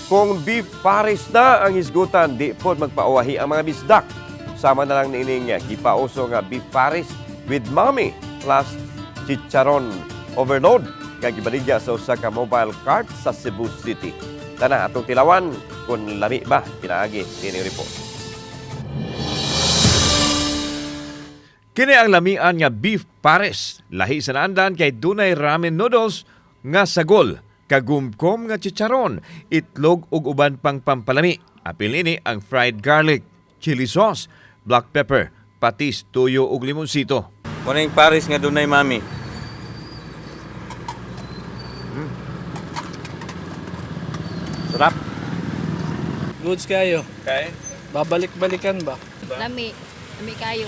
Kung beef pares na ang hisgutan, di po magpauwahi ang mga bisdak. Sama na lang niining gipauso nga beef pares with mommy plus chicharon overload kag gibaligya sa usa ka mobile cart sa Cebu City. Tana atong tilawan kung lami ba pinaagi kini report. Kini ang lamian nga beef pares. Lahi sa naandan kay dunay ramen noodles nga sagol, kagumkom nga chicharon, itlog ug uban pang pampalami. Apil ini ang fried garlic, chili sauce, black pepper, patis, tuyo ug limonsito. Muna yung Paris nga dunay mami. Sarap. Goods kayo. Okay. Babalik-balikan ba? Lami. Lami kayo.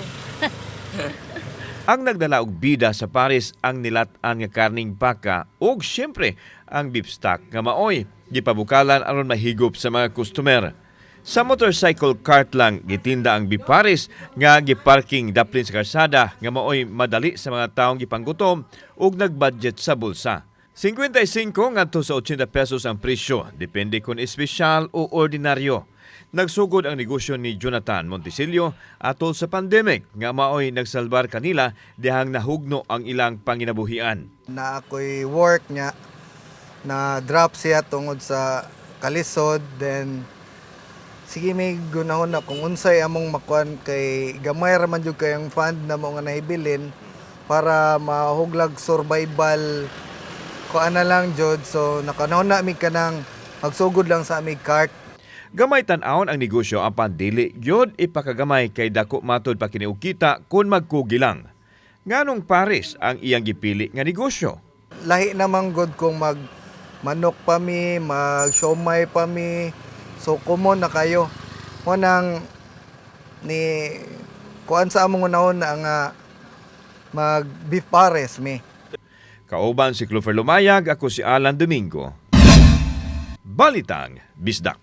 Ang nagdala og bida sa Paris ang nilat-an nga karning baka ug syempre ang beef stock nga maoy gipabukalan aron mahigop sa mga customer. Sa motorcycle cart lang gitinda ang beef Paris nga giparking daplin sa karsada nga maoy madali sa mga taong gipanggutom ug nagbudget sa bulsa. 55 ngadto sa 80 pesos ang presyo, depende kung espesyal o ordinaryo. Nagsugod ang negosyo ni Jonathan Montesilio atol sa pandemic nga maoy nagsalbar kanila dihang nahugno ang ilang panginabuhian. Na ako'y work niya, na drop siya tungod sa kalisod, then sige may gunahon na kung unsay among makuan kay gamay ra man jud kayong fund na mo nga nahibilin para mahuglag survival ko ana lang jud. So nakanahon na mi kanang magsugod lang sa aming cart. Gamay tan-awon ang negosyo apan dili gyud ipakagamay kay dako matud pa kini og kita kun magkugi lang. Nganong Paris ang iyang gipili nga negosyo? Lahi namang good kung mag manok pa mi, mag siomay pa mi. So common na kayo. Mo nang ni kuan sa among unahon na nga mag beef pares mi. Kauban si Clover Lumayag, ako si Alan Domingo. Balitang Bisdak.